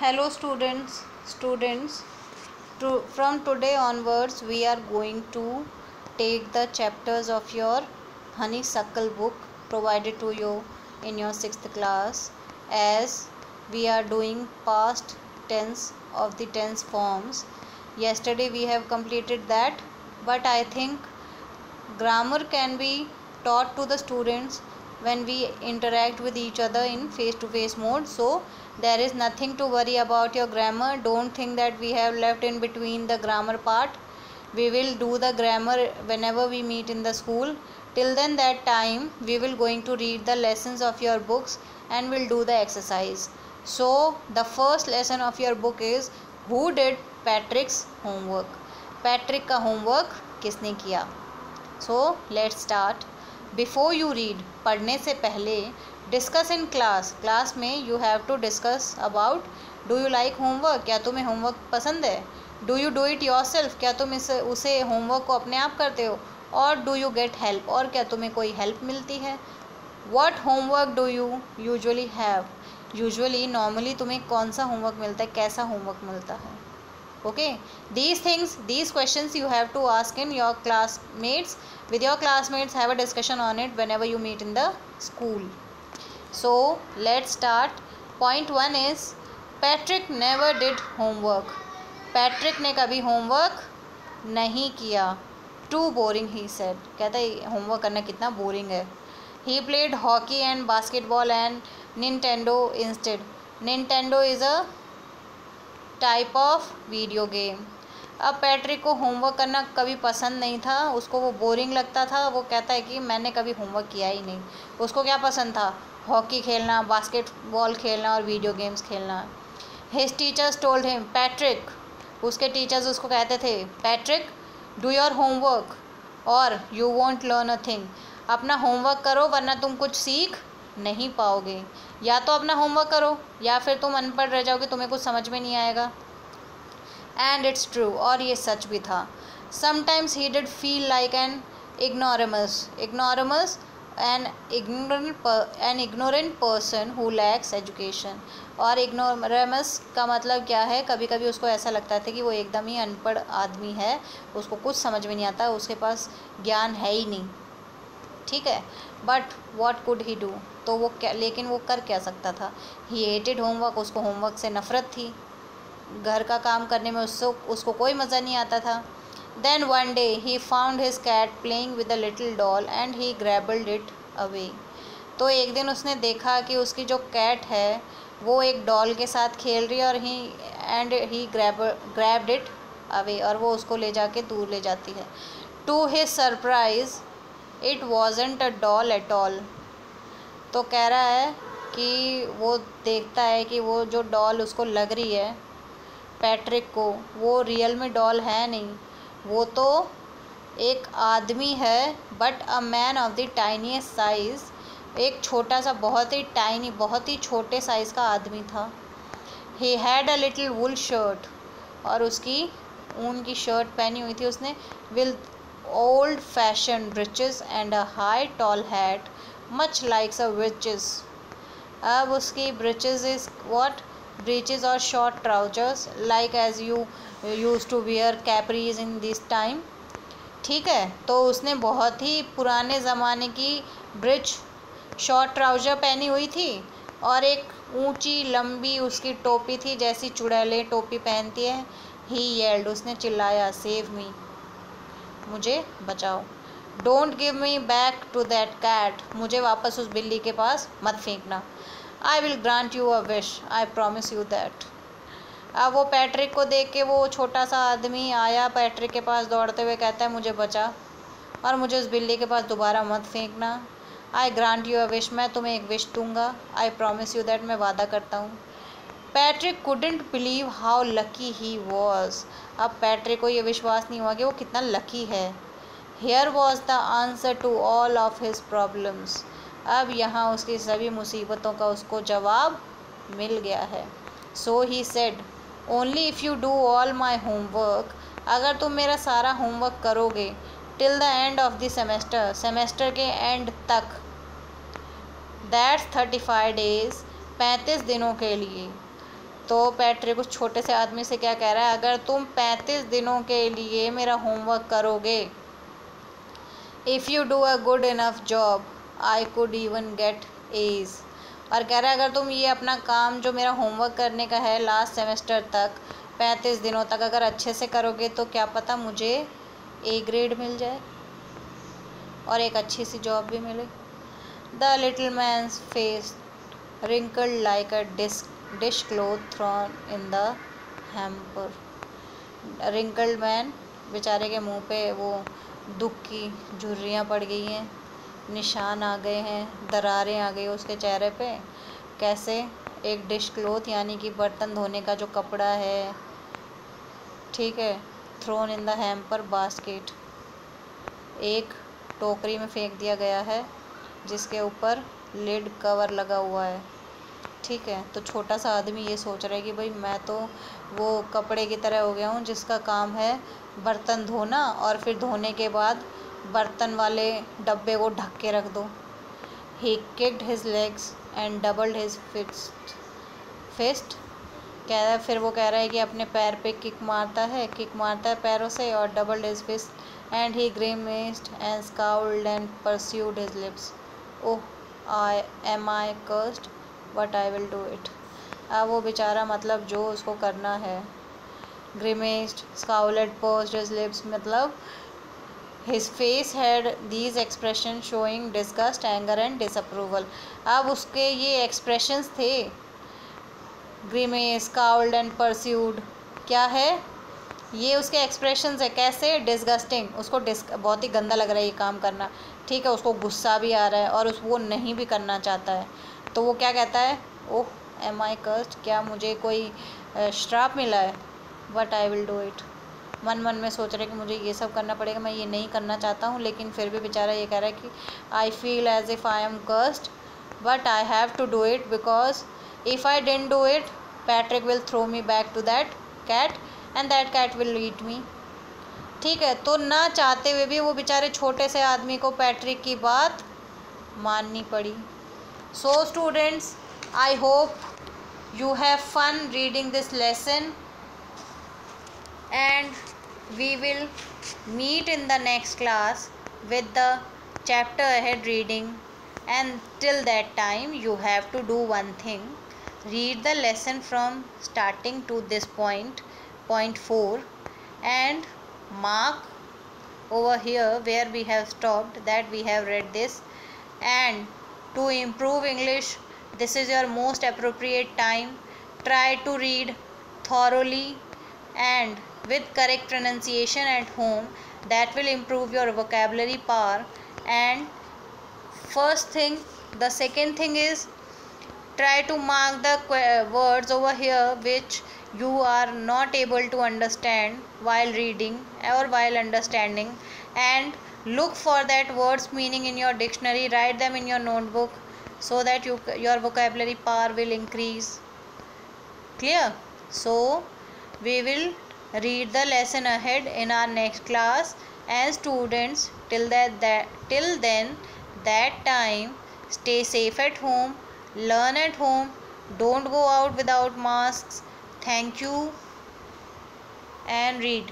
Hello students, from today onwards we are going to take the chapters of your honeysuckle book provided to you in your 6th class, as we are doing past tense of the tense forms. Yesterday we have completed that, but I think grammar can be taught to the students when we interact with each other in face to face mode. So there is nothing to worry about your grammar. Don't think that we have left in between the grammar part. We will do the grammar whenever we meet in the school. Till then, that time we will going to read the lessons of your books and will do the exercise. So the first lesson of your book is who did Patrick's homework. Patrick का homework किसने किया. So let's start. Before you read, पढ़ने से पहले, discuss in class में you have to discuss about do you like homework, क्या तुम्हें homework पसंद है. Do you do it yourself, क्या तुम उसे होमवर्क को अपने आप करते हो. और डू यू गेट हेल्प, और क्या तुम्हें कोई हेल्प मिलती है. What homework do you usually have, usually normally तुम्हें कौन सा होमवर्क मिलता है, कैसा होमवर्क मिलता है. Okay, these questions you have to ask in your classmates. With your classmates, have a discussion on it whenever you meet in the school. So let's start. Point 1 is Patrick never did homework. Patrick ने कभी homework नहीं किया. Too boring, he said. कहता है homework करना कितना boring है. He played hockey and basketball and Nintendo instead. Nintendo is a type of video game. अब पैट्रिक को होमवर्क करना कभी पसंद नहीं था, उसको वो बोरिंग लगता था. वो कहता है कि मैंने कभी होमवर्क किया ही नहीं. उसको क्या पसंद था, हॉकी खेलना, बास्केटबॉल खेलना और वीडियो गेम्स खेलना. His teachers told him, Patrick, उसके टीचर्स उसको कहते थे, पैट्रिक डू योर होमवर्क और you want learn a thing. अपना होमवर्क करो वरना तुम कुछ सीख नहीं पाओगे. या तो अपना होमवर्क करो या फिर तुम अनपढ़ रह जाओगे, तुम्हें कुछ समझ में नहीं आएगा. एंड इट्स ट्रू, और ये सच भी था. Sometimes he did feel like an ignoramus an ignorant person who lakhs education. और इग्नोरेमस का मतलब क्या है, कभी कभी उसको ऐसा लगता था कि वो एकदम ही अनपढ़ आदमी है, उसको कुछ समझ में नहीं आता, उसके पास ज्ञान है ही नहीं. ठीक है, but what could he do, तो वो क्या, लेकिन वो कर क्या सकता था. ही हेटेड होमवर्क, उसको होमवर्क से नफ़रत थी. घर का काम करने में उसको कोई मज़ा नहीं आता था. Then one day he found his cat playing with a little doll and he grabbed it away. तो एक दिन उसने देखा कि उसकी जो कैट है वो एक डॉल के साथ खेल रही है और ही ग्रैब्ड इट अवे, और वो उसको ले जाके दूर ले जाती है. To his surprise it wasn't a doll at all. तो कह रहा है कि वो देखता है कि वो जो डॉल उसको लग रही है पैट्रिक को, वो रियल में डॉल है नहीं, वो तो एक आदमी है. But a man of the tiniest size, एक छोटा सा, बहुत ही टाइनी, बहुत ही छोटे साइज़ का आदमी था. He had a little wool shirt, और उसकी ऊन की शर्ट पहनी हुई थी उसने. With old fashioned breeches and a high tall hat much like a witch's. अब उसकी breeches is what, breeches और short trousers like as you used to wear capris in this time. ठीक है, तो उसने बहुत ही पुराने ज़माने की ब्रिज, शॉर्ट ट्राउज़र पहनी हुई थी और एक ऊंची लंबी उसकी टोपी थी, जैसी चुड़ैलें टोपी पहनती है. ही येल्ड, उसने चिल्लाया, सेव मी, मुझे बचाओ. Don't give me back to that cat, मुझे वापस उस बिल्ली के पास मत फेंकना. I will grant you a wish, I promise you that. अब वो पैट्रिक को देख के, वो छोटा सा आदमी आया पैट्रिक के पास दौड़ते हुए, कहता है मुझे बचा और मुझे उस बिल्ली के पास दोबारा मत फेंकना. आई ग्रांट यू अ विश, मैं तुम्हें एक विश दूंगा. आई प्रॉमिस यू दैट, मैं वादा करता हूँ. Patrick couldn't believe how lucky he was. अब पैट्रिक को ये विश्वास नहीं हुआ कि वो कितना लकी है. Here was the answer to all of his problems. अब यहाँ उसकी सभी मुसीबतों का उसको जवाब मिल गया है. So he said, only if you do all my homework, अगर तुम मेरा सारा होमवर्क करोगे, till the end of the semester, semester के एंड तक, दैट्स 35 days, 35 दिनों के लिए, तो पैट्रिक उस छोटे से आदमी से क्या कह रहा है, अगर तुम 35 दिनों के लिए मेरा होमवर्क करोगे, if you do a good enough job I could even get A's. और कह रहा है अगर तुम ये अपना काम जो मेरा होमवर्क करने का है लास्ट सेमेस्टर तक 35 दिनों तक अगर अच्छे से करोगे तो क्या पता मुझे ए ग्रेड मिल जाए और एक अच्छी सी जॉब भी मिले। The little man's face wrinkled like a dish cloth thrown in the hamper। wrinkled man बेचारे के मुंह पे वो दुख की झुर्रियाँ पड़ गई हैं, निशान आ गए हैं, दरारें आ गई उसके चेहरे पे। कैसे? एक डिश क्लोथ यानी कि बर्तन धोने का जो कपड़ा है, ठीक है, thrown in the hamper basket, एक टोकरी में फेंक दिया गया है जिसके ऊपर लिड कवर लगा हुआ है, ठीक है। तो छोटा सा आदमी ये सोच रहा है कि भाई मैं तो वो कपड़े की तरह हो गया हूँ जिसका काम है बर्तन धोना और फिर धोने के बाद बर्तन वाले डब्बे को ढक के रख दो। He kicked his legs and doubled his fist. कह रहा है, फिर वो कह रहा है कि अपने पैर पे किक मारता है पैरों से, और doubled his fist and he grimaced and scowled and pursued his lips. Oh I cursed but I will do it. अब वो बेचारा मतलब जो उसको करना है, grimaced, scowled, pursed his lips, मतलब his face had these expressions showing disgust, anger and disapproval। अब उसके ये expressions थे, grimace, scowled and pursued, क्या है ये उसके expressions है। कैसे? disgusting, उसको बहुत ही गंदा लग रहा है ये काम करना, ठीक है, उसको गुस्सा भी आ रहा है और वो नहीं भी करना चाहता है। तो वो क्या कहता है, ओह एम आई कर्स्ड, क्या मुझे कोई श्राप मिला है, but I will do it. मन में सोच रहे कि मुझे ये सब करना पड़ेगा, मैं ये नहीं करना चाहता हूँ, लेकिन फिर भी बेचारा ये कह रहा है कि I feel as if I am cursed but I have to do it because if I didn't do it Patrick will throw me back to that cat and that cat will eat me. ठीक है, तो ना चाहते हुए भी वो बेचारे छोटे से आदमी को पैट्रिक की बात माननी पड़ी। So students, I hope you have fun reading this lesson and we will meet in the next class with the chapter ahead reading, and till that time you have to do one thing, read the lesson from starting to this point 4 and mark over here where we have stopped that we have read this. And to improve English, this is your most appropriate time. Try to read thoroughly and with correct pronunciation at home. That will improve your vocabulary power. And the second thing is, try to mark the words over here which you are not able to understand while reading or while understanding, and look for that words meaning in your dictionary. Write them in your notebook so that your vocabulary power will increase. Clear? So we will read the lesson ahead in our next class, and students, till then that time, stay safe at home, learn at home, don't go out without masks. Thank you, and read.